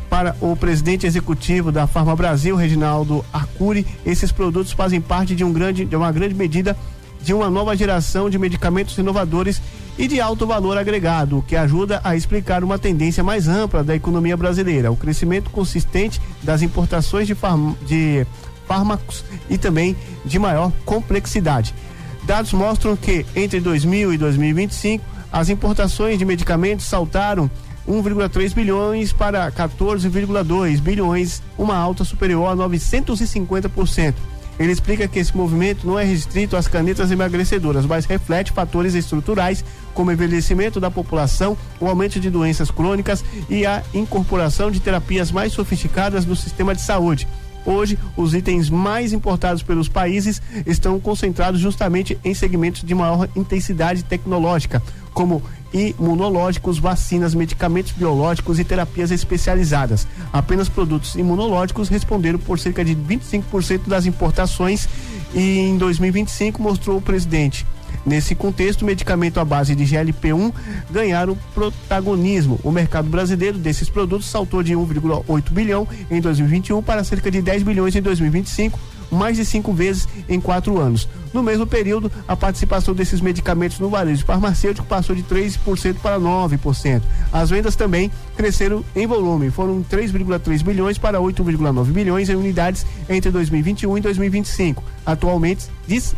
Para o presidente executivo da Farma Brasil, Reginaldo Arcuri, esses produtos fazem parte de uma grande medida de uma nova geração de medicamentos inovadores e de alto valor agregado, o que ajuda a explicar uma tendência mais ampla da economia brasileira, o crescimento consistente das importações de fármacos e também de maior complexidade. Dados mostram que entre 2000 e 2025 as importações de medicamentos saltaram 1,3 bilhões para 14,2 bilhões, uma alta superior a 950%. Ele explica que esse movimento não é restrito às canetas emagrecedoras, mas reflete fatores estruturais como envelhecimento da população, o aumento de doenças crônicas e a incorporação de terapias mais sofisticadas no sistema de saúde. Hoje, os itens mais importados pelos países estão concentrados justamente em segmentos de maior intensidade tecnológica, como imunológicos, vacinas, medicamentos biológicos e terapias especializadas. Apenas produtos imunológicos responderam por cerca de 25% das importações e em 2025, mostrou o presidente. Nesse contexto, o medicamento à base de GLP-1 ganharam protagonismo. O mercado brasileiro desses produtos saltou de 1,8 bilhão em 2021 para cerca de 10 bilhões em 2025, mais de 5 vezes em 4 anos. No mesmo período, a participação desses medicamentos no varejo farmacêutico passou de 3% para 9%. As vendas também cresceram em volume, foram 3,3 bilhões para 8,9 bilhões em unidades entre 2021 e 2025. Atualmente,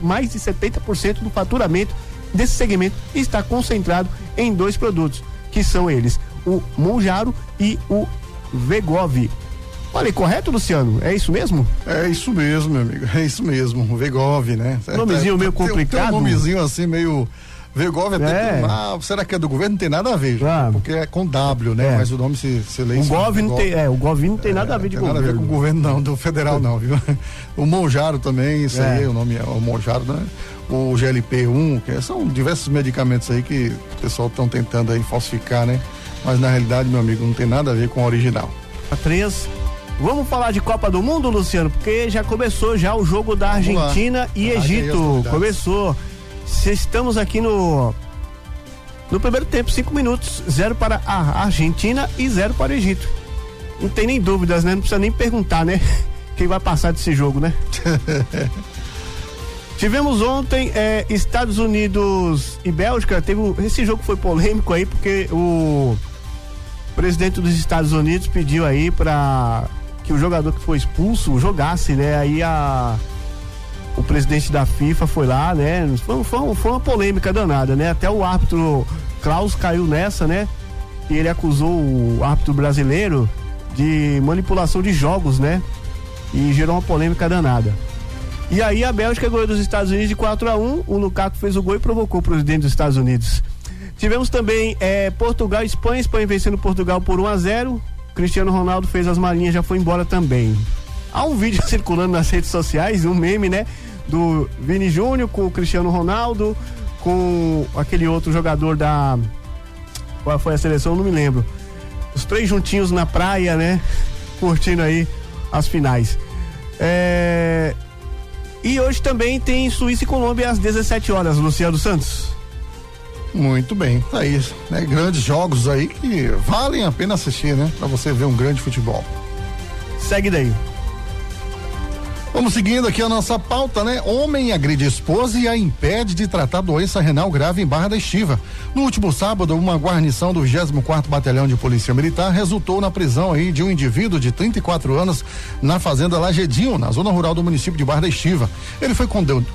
mais de 70% do faturamento desse segmento está concentrado em 2 produtos, que são eles, o Mounjaro e o Wegovy. Falei correto, Luciano? É isso mesmo? É isso mesmo, meu amigo. É isso mesmo. O Wegovy, né? Nomezinho meio complicado. Tem um nomezinho assim meio... Wegovy até será que é do governo? Não tem nada a ver, porque é com W, né? Mas o nome se lê isso. O Govi não tem nada a ver de governo. Não tem nada a ver com o governo, não, do federal não, viu? O Mounjaro também, isso aí, o nome é o Mounjaro, né? O GLP-1, que são diversos medicamentos aí que o pessoal estão tentando aí falsificar, né? Mas na realidade, meu amigo, não tem nada a ver com o original. Vamos falar de Copa do Mundo, Luciano? Porque já começou já o jogo da Argentina e Egito. Começou. Estamos aqui no primeiro tempo, 5 minutos, 0 para a Argentina e 0 para o Egito. Não tem nem dúvidas, né? Não precisa nem perguntar, né? Quem vai passar desse jogo, né? Tivemos ontem Estados Unidos e Bélgica. Esse jogo foi polêmico aí porque o presidente dos Estados Unidos pediu aí para que o jogador que foi expulso jogasse, né? Aí o presidente da FIFA foi lá, né? Foi uma polêmica danada, né? Até o árbitro Klaus caiu nessa, né? E ele acusou o árbitro brasileiro de manipulação de jogos, né? E gerou uma polêmica danada. E aí a Bélgica ganhou dos Estados Unidos de 4-1, o Lukaku fez o gol e provocou o presidente dos Estados Unidos. Tivemos também Portugal e Espanha vencendo Portugal por 1-0. Cristiano Ronaldo fez as malinhas, já foi embora também. Há um vídeo circulando nas redes sociais, um meme, né? Do Vini Júnior com o Cristiano Ronaldo, com aquele outro jogador qual foi a seleção? Não me lembro. Os 3 juntinhos na praia, né? Curtindo aí as finais. E hoje também tem Suíça e Colômbia às 17 horas, Luciano Santos. Muito bem, tá aí, né? Grandes jogos aí que valem a pena assistir, né? Pra você ver um grande futebol. Segue daí. Vamos seguindo aqui a nossa pauta, né? Homem agride esposa e a impede de tratar doença renal grave em Barra da Estiva. No último sábado, uma guarnição do 24º Batalhão de Polícia Militar resultou na prisão aí de um indivíduo de 34 anos na fazenda Lagedinho, na zona rural do município de Barra da Estiva. Ele foi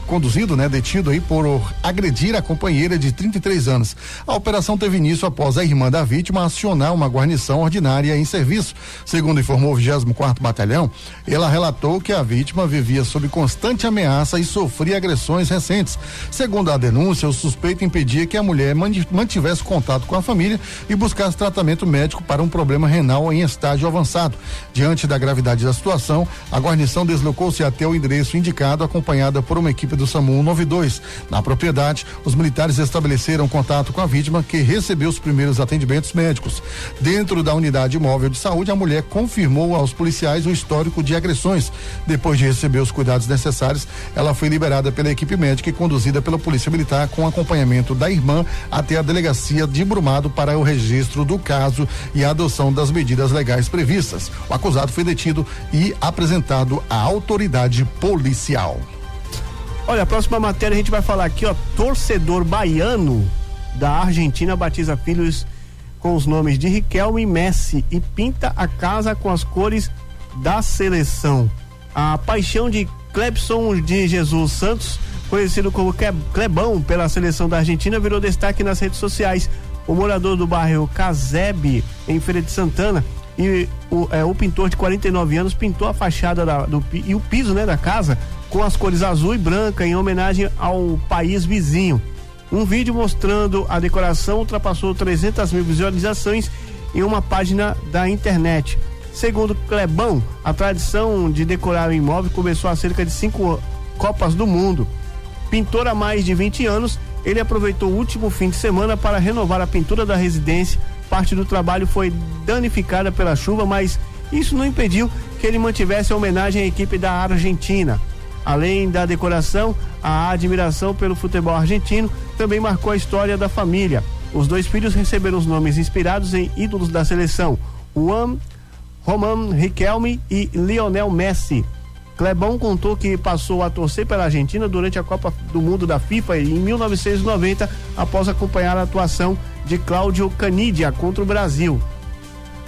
conduzido, né? Detido aí por agredir a companheira de 33 anos. A operação teve início após a irmã da vítima acionar uma guarnição ordinária em serviço. Segundo informou o 24º Batalhão, ela relatou que a vítima vivia sob constante ameaça e sofria agressões recentes. Segundo a denúncia, o suspeito impedia que a mulher mantivesse contato com a família e buscasse tratamento médico para um problema renal em estágio avançado. Diante da gravidade da situação, a guarnição deslocou-se até o endereço indicado, acompanhada por uma equipe do SAMU 192. Na propriedade, os militares estabeleceram contato com a vítima, que recebeu os primeiros atendimentos médicos. Dentro da unidade móvel de saúde, a mulher confirmou aos policiais o histórico de agressões. Depois de receber os cuidados necessários, ela foi liberada pela equipe médica e conduzida pela Polícia Militar com acompanhamento da irmã até a delegacia de Brumado para o registro do caso e a adoção das medidas legais previstas. O acusado foi detido e apresentado à autoridade policial. Olha, a próxima matéria a gente vai falar aqui, ó, torcedor baiano da Argentina batiza filhos com os nomes de Riquelme e Messi e pinta a casa com as cores da seleção. A paixão de Clebson de Jesus Santos, conhecido como Clebão pela seleção da Argentina, virou destaque nas redes sociais. O morador do bairro Casebre, em Feira de Santana, e o pintor de 49 anos pintou a fachada e o piso, né, da casa com as cores azul e branca em homenagem ao país vizinho. Um vídeo mostrando a decoração ultrapassou 300 mil visualizações em uma página da internet. Segundo Clebão, a tradição de decorar o imóvel começou há cerca de 5 Copas do Mundo. Pintor há mais de 20 anos, ele aproveitou o último fim de semana para renovar a pintura da residência. Parte do trabalho foi danificada pela chuva, mas isso não impediu que ele mantivesse a homenagem à equipe da Argentina. Além da decoração, a admiração pelo futebol argentino também marcou a história da família. Os 2 filhos receberam os nomes inspirados em ídolos da seleção, Roman Riquelme e Lionel Messi. Clebão contou que passou a torcer pela Argentina durante a Copa do Mundo da FIFA em 1990, após acompanhar a atuação de Cláudio Canidia contra o Brasil.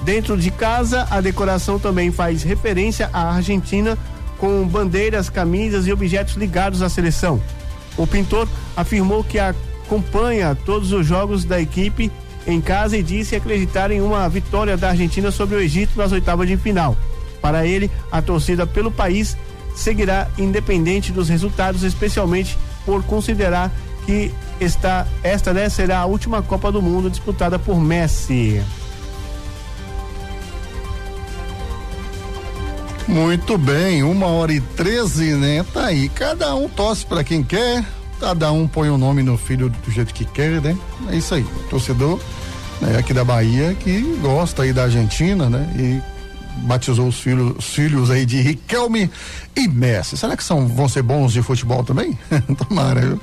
Dentro de casa, a decoração também faz referência à Argentina, com bandeiras, camisas e objetos ligados à seleção. O pintor afirmou que acompanha todos os jogos da equipe em casa e disse acreditar em uma vitória da Argentina sobre o Egito nas oitavas de final. Para ele, a torcida pelo país seguirá independente dos resultados, especialmente por considerar que esta será a última Copa do Mundo disputada por Messi. Muito bem, 1h13, né? Tá aí, cada um torce pra quem quer, cada um põe o nome no filho do jeito que quer, né? É isso aí, torcedor, né, aqui da Bahia que gosta aí da Argentina, né? E batizou os filhos aí de Riquelme e Messi. Será que vão ser bons de futebol também? Tomara, viu?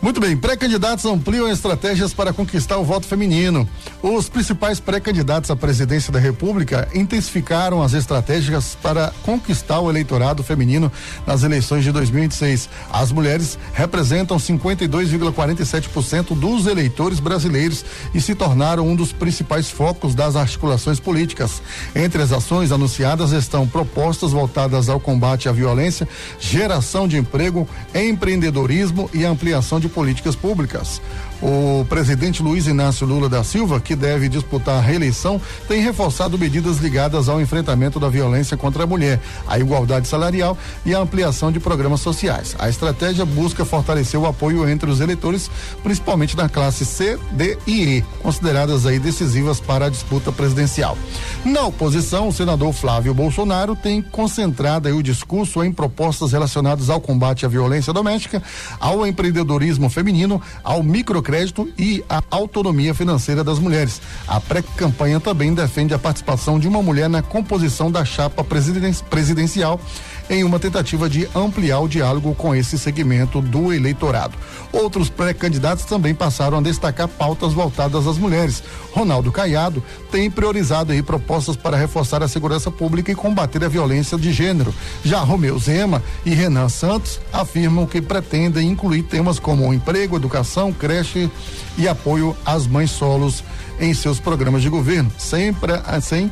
Muito bem, pré-candidatos ampliam estratégias para conquistar o voto feminino. Os principais pré-candidatos à presidência da República intensificaram as estratégias para conquistar o eleitorado feminino nas eleições de 2026. As mulheres representam 52,47% dos eleitores brasileiros e se tornaram um dos principais focos das articulações políticas. Entre as ações anunciadas estão propostas voltadas ao combate à violência, geração de emprego, empreendedorismo e ampliação de políticas públicas. O presidente Luiz Inácio Lula da Silva, que deve disputar a reeleição, tem reforçado medidas ligadas ao enfrentamento da violência contra a mulher, a igualdade salarial e a ampliação de programas sociais. A estratégia busca fortalecer o apoio entre os eleitores, principalmente da classe C, D e E, consideradas aí decisivas para a disputa presidencial. Na oposição, o senador Flávio Bolsonaro tem concentrado aí o discurso em propostas relacionadas ao combate à violência doméstica, ao empreendedorismo feminino, ao microcrédito e à autonomia financeira das mulheres. A pré-campanha também defende a participação de uma mulher na composição da chapa presidencial, em uma tentativa de ampliar o diálogo com esse segmento do eleitorado. Outros pré-candidatos também passaram a destacar pautas voltadas às mulheres. Ronaldo Caiado tem priorizado aí propostas para reforçar a segurança pública e combater a violência de gênero. Já Romeu Zema e Renan Santos afirmam que pretendem incluir temas como emprego, educação, creche e apoio às mães solos em seus programas de governo, sempre sem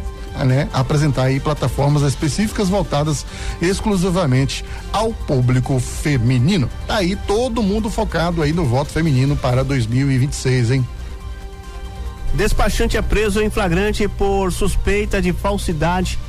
apresentar aí plataformas específicas voltadas exclusivamente ao público feminino. Aí todo mundo focado aí no voto feminino para 2026, hein? Despachante é preso em flagrante por suspeita de falsidade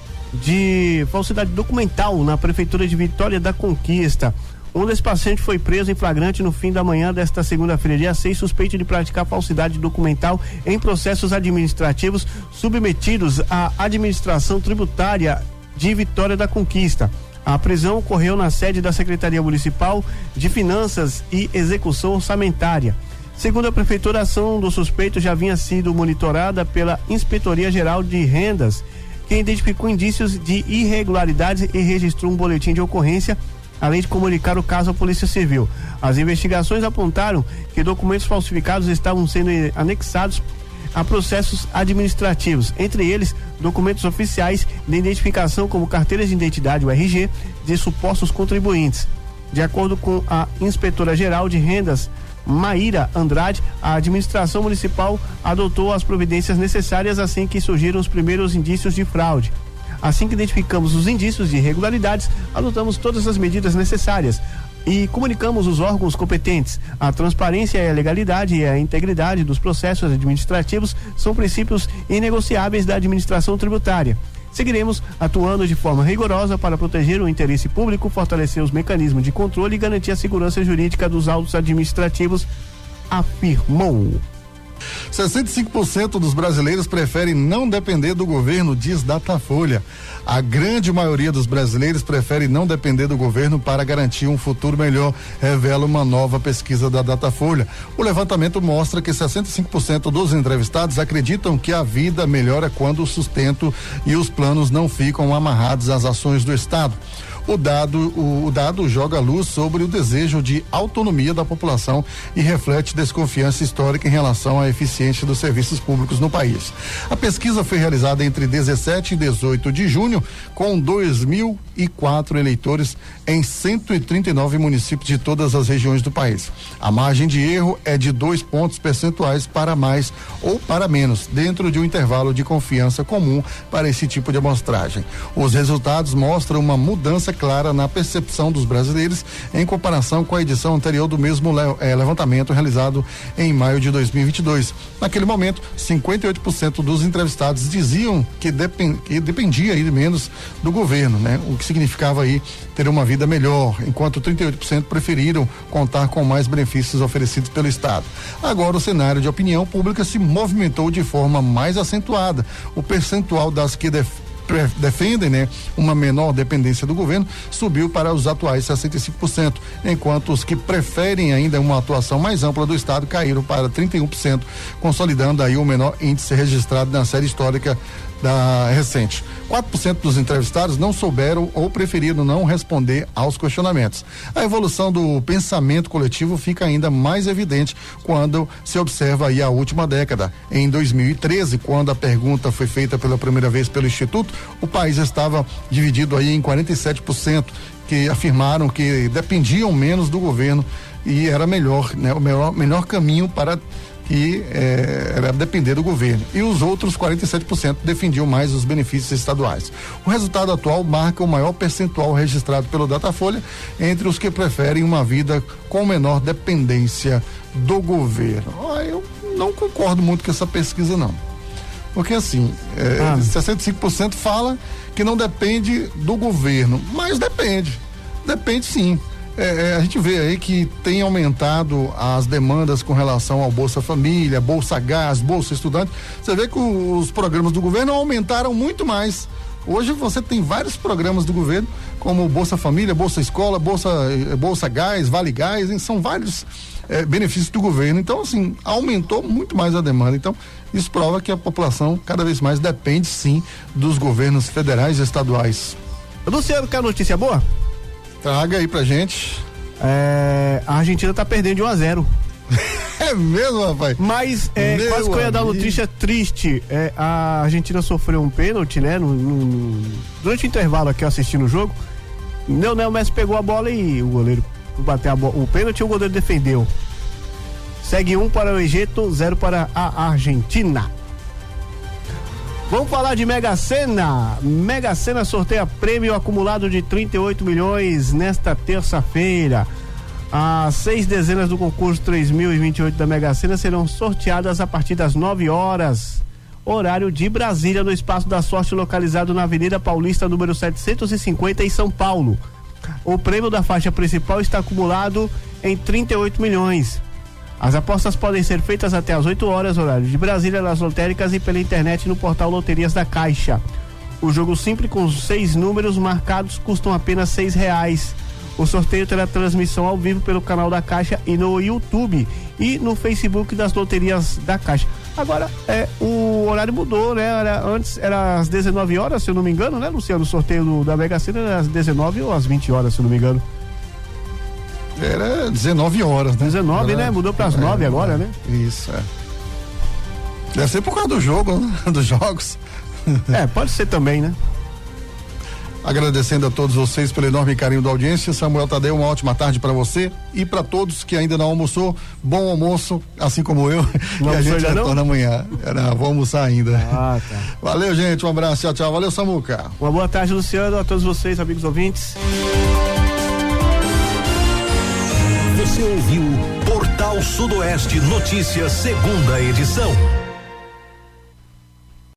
documental na prefeitura de Vitória da Conquista. Um despachante foi preso em flagrante no fim da manhã desta segunda-feira, dia 6, suspeito de praticar falsidade documental em processos administrativos submetidos à administração tributária de Vitória da Conquista. A prisão ocorreu na sede da Secretaria Municipal de Finanças e Execução Orçamentária. Segundo a prefeitura, a ação do suspeito já havia sido monitorada pela Inspetoria Geral de Rendas, que identificou indícios de irregularidades e registrou um boletim de ocorrência, além de comunicar o caso à Polícia Civil. As investigações apontaram que documentos falsificados estavam sendo anexados a processos administrativos, entre eles documentos oficiais de identificação como carteiras de identidade, o RG, de supostos contribuintes. De acordo com a inspetora-geral de rendas, Maíra Andrade, a administração municipal adotou as providências necessárias assim que surgiram os primeiros indícios de fraude. Assim que identificamos os indícios de irregularidades, adotamos todas as medidas necessárias e comunicamos os órgãos competentes. A transparência e a legalidade e a integridade dos processos administrativos são princípios inegociáveis da administração tributária. Seguiremos atuando de forma rigorosa para proteger o interesse público, fortalecer os mecanismos de controle e garantir a segurança jurídica dos autos administrativos, afirmou. 65% dos brasileiros preferem não depender do governo, diz Datafolha. A grande maioria dos brasileiros prefere não depender do governo para garantir um futuro melhor, revela uma nova pesquisa da Datafolha. O levantamento mostra que 65% dos entrevistados acreditam que a vida melhora quando o sustento e os planos não ficam amarrados às ações do Estado. O dado joga luz sobre o desejo de autonomia da população e reflete desconfiança histórica em relação à eficiência dos serviços públicos no país. A pesquisa foi realizada entre 17 e 18 de junho, com 2.004 eleitores em 139 municípios de todas as regiões do país. A margem de erro é de 2 pontos percentuais para mais ou para menos, dentro de um intervalo de confiança comum para esse tipo de amostragem. Os resultados mostram uma mudança clara na percepção dos brasileiros em comparação com a edição anterior do mesmo levantamento realizado em maio de 2022. Naquele momento, 58% dos entrevistados diziam que dependia aí menos do governo, né? O que significava aí ter uma vida melhor, enquanto 38% preferiram contar com mais benefícios oferecidos pelo Estado. Agora o cenário de opinião pública se movimentou de forma mais acentuada. O percentual das que defendem, né, uma menor dependência do governo subiu para os atuais 65%, enquanto os que preferem ainda uma atuação mais ampla do Estado caíram para 31%, consolidando aí o menor índice registrado na série histórica da recente. 4% dos entrevistados não souberam ou preferiram não responder aos questionamentos. A evolução do pensamento coletivo fica ainda mais evidente quando se observa aí a última década. Em 2013, quando a pergunta foi feita pela primeira vez pelo Instituto, o país estava dividido aí em 47% que afirmaram que dependiam menos do governo e era melhor, né, o melhor caminho para era depender do governo. E os outros 47% defendiam mais os benefícios estaduais. O resultado atual marca o maior percentual registrado pelo Datafolha entre os que preferem uma vida com menor dependência do governo. Eu não concordo muito com essa pesquisa, não. Porque assim, 65% fala que não depende do governo, mas depende sim. A gente vê aí que tem aumentado as demandas com relação ao Bolsa Família, Bolsa Gás, Bolsa Estudante. Você vê que os programas do governo aumentaram muito mais. Hoje você tem vários programas do governo, como Bolsa Família, Bolsa Escola, Bolsa Gás, Vale Gás, são vários benefícios do governo. Então, assim, aumentou muito mais a demanda. Então, isso prova que a população cada vez mais depende, sim, dos governos federais e estaduais. Luciano, quer notícia boa? Traga aí pra gente. A Argentina tá perdendo de 1-0. É mesmo, rapaz? Mas quase que eu ia dar uma notícia triste. A Argentina sofreu um pênalti, né? Durante o intervalo aqui, assistindo o jogo. O Messi pegou a bola e o goleiro bateu o pênalti e o goleiro defendeu. Segue 1 para o Egito, 0 para a Argentina. Vamos falar de Mega Sena. Mega Sena sorteia prêmio acumulado de 38 milhões nesta terça-feira. As 6 dezenas do concurso 3028 da Mega Sena serão sorteadas a partir das 9 horas, horário de Brasília, no Espaço da Sorte, localizado na Avenida Paulista, número 750, em São Paulo. O prêmio da faixa principal está acumulado em 38 milhões. As apostas podem ser feitas até às 8 horas, horário de Brasília, nas lotéricas e pela internet no portal Loterias da Caixa. O jogo simples com 6 números marcados custam apenas R$6. O sorteio terá transmissão ao vivo pelo canal da Caixa e no YouTube e no Facebook das Loterias da Caixa. Agora, o horário mudou, né? Antes era às 19 horas, se eu não me engano, né, Luciano? O sorteio da Mega Sena era às 19 ou às 20 horas, se eu não me engano. Era 19 horas, né? 19, né? Mudou para as 9 agora, né? Isso, Deve ser por causa do jogo, né? Dos jogos. Pode ser também, né? agradecendo a todos vocês pelo enorme carinho da audiência. Samuel Tadeu, uma ótima tarde para você e para todos que ainda não almoçou, bom almoço, assim como eu. Não, e a gente retorna amanhã. Vou almoçar ainda. Tá. Valeu, gente, um abraço, tchau, tchau. Valeu, Samuca. Uma boa tarde, Luciano, a todos vocês, amigos ouvintes. Você ouviu Portal Sudoeste Notícias, segunda edição.